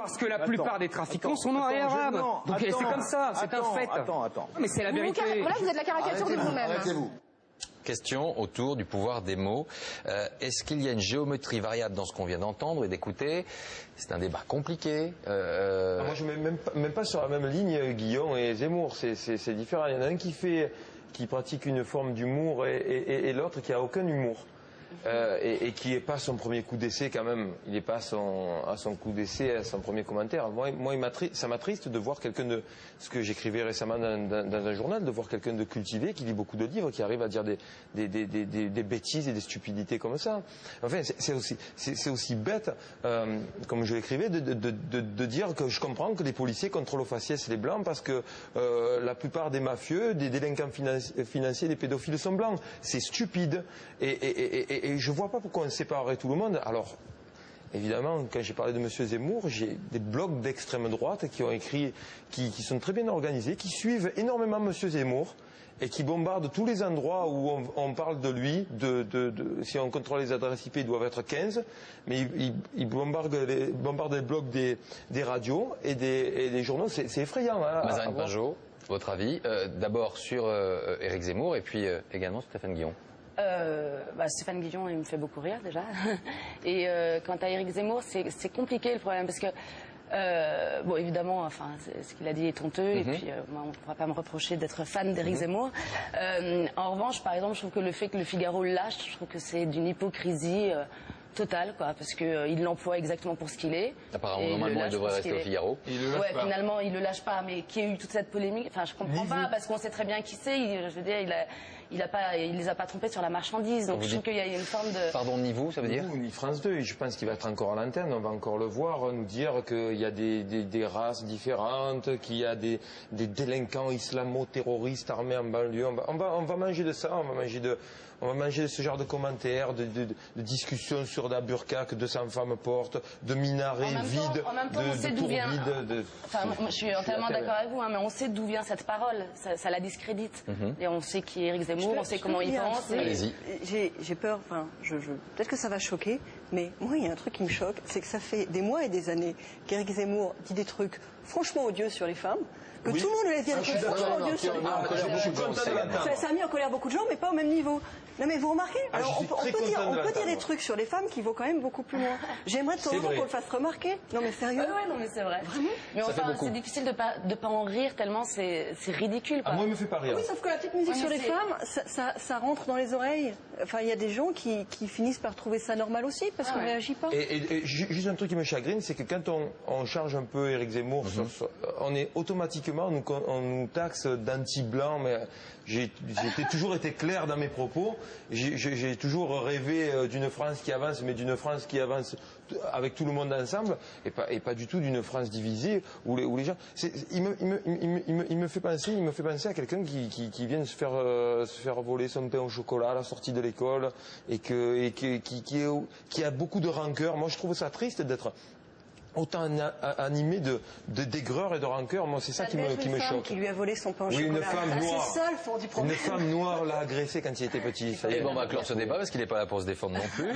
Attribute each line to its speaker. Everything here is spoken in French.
Speaker 1: Parce que la plupart des trafiquants sont noirs et arabes. Donc c'est comme ça, c'est un fait.
Speaker 2: Attends.
Speaker 1: Mais c'est la vérité.
Speaker 3: Voilà, vous êtes la caricature de vous-même.
Speaker 2: Arrêtez-vous.
Speaker 4: Question autour du pouvoir des mots. Est-ce qu'il y a une géométrie variable dans ce qu'on vient d'entendre et d'écouter? C'est un débat compliqué.
Speaker 5: Moi, je ne mets même pas sur la même ligne Guillon et Zemmour. C'est différent. Il y en a un qui pratique une forme d'humour et l'autre qui a aucun humour. Et qui n'est pas son premier coup d'essai quand même. Il n'est pas à son coup d'essai, à son premier commentaire. Moi ça m'attriste de voir quelqu'un de... Ce que j'écrivais récemment dans un journal, de voir quelqu'un de cultivé, qui lit beaucoup de livres, qui arrive à dire des bêtises et des stupidités comme ça. Enfin, c'est aussi bête, comme je l'écrivais, de dire que je comprends que les policiers contrôlent aux faciès les blancs parce que la plupart des mafieux, des délinquants financiers, des pédophiles sont blancs. C'est stupide. Et je ne vois pas pourquoi on séparerait tout le monde. Alors, évidemment, quand j'ai parlé de M. Zemmour, j'ai des blogs d'extrême droite qui ont écrit, qui sont très bien organisés, qui suivent énormément M. Zemmour et qui bombardent tous les endroits où on parle de lui. Si on contrôle les adresses IP, ils doivent être 15, mais ils bombardent les blogs des radios et des journaux. C'est effrayant.
Speaker 4: Mazarine Pinjot, votre avis, d'abord sur Éric Zemmour et puis également Stéphane Guillon.
Speaker 6: Stéphane Guillon, il me fait beaucoup rire déjà. Et quant à Éric Zemmour, c'est compliqué le problème parce que évidemment, enfin, ce qu'il a dit est honteux et puis moi, on ne pourra pas me reprocher d'être fan d'Éric Zemmour. En revanche, par exemple, je trouve que le fait que le Figaro le lâche, je trouve que c'est d'une hypocrisie totale, quoi, parce qu'il l'emploie exactement pour ce qu'il est.
Speaker 4: Apparemment, normalement, il devrait rester au Figaro.
Speaker 6: Finalement, il le lâche pas, mais qu'il y ait eu toute cette polémique, enfin, je comprends pas, parce qu'on sait très bien qui c'est. Je veux dire, il les a pas trompés sur la marchandise, donc je trouve qu'il y a une forme de...
Speaker 4: Pardon, ni vous, ça veut dire?
Speaker 5: Ni France 2, je pense qu'il va être encore à l'antenne, on va encore le voir, nous dire qu'il y a des races différentes, qu'il y a des délinquants islamo-terroristes armés en banlieue. On va manger de ça, on va manger de ce genre de commentaires, de discussions sur la burqa que 200 femmes portent, de minarets vides, de tours vides.
Speaker 6: Enfin, je suis entièrement d'accord avec vous, mais on sait d'où vient cette parole, ça la discrédite. Et on sait qui est Éric Zemmour, on sait comment il pense.
Speaker 4: Allez-y.
Speaker 7: J'ai peur, enfin, peut-être que ça va choquer, mais moi, il y a un truc qui me choque, c'est que ça fait des mois et des années qu'Éric Zemmour dit des trucs franchement odieux sur les femmes, que tout le monde le laisse dire des trucs franchement odieux sur les femmes. Ça a mis en colère beaucoup de gens, mais pas au même niveau. Non mais vous remarquez, alors, on peut dire des trucs sur les femmes qui vont quand même beaucoup plus loin. J'aimerais de temps en temps qu'on le fasse remarquer. Non mais sérieux.
Speaker 6: Oui, non mais c'est vrai. Vraiment. Mais enfin, c'est difficile de pas en rire tellement c'est ridicule.
Speaker 5: Moi, il me fait pas rire.
Speaker 7: Oui, sauf que la petite musique sur les femmes, ça rentre dans les oreilles. Enfin, il y a des gens qui finissent par trouver ça normal aussi parce qu'on réagit pas.
Speaker 5: Et juste un truc qui me chagrine, c'est que quand on charge un peu Éric Zemmour, on est automatiquement, on nous taxe d'anti-blanc, mais j'ai toujours été clair dans mes propos. J'ai toujours rêvé d'une France qui avance, mais d'une France qui avance avec tout le monde ensemble, et pas du tout d'une France divisée où les gens. Il me fait penser à quelqu'un qui vient se faire voler son pain au chocolat à la sortie de l'école et qui a beaucoup de rancœur. Moi, je trouve ça triste d'être autant animé d'aigreur et de rancœur. Moi, c'est ça qui me choque.
Speaker 7: Une femme qui lui a volé son pain au chocolat.
Speaker 5: Une femme noire.
Speaker 7: C'est ça le fond du problème.
Speaker 5: Une femme noire l'a agressé quand il était petit.
Speaker 4: Et bon, on va clore ce débat parce qu'il n'est pas là pour se défendre non plus.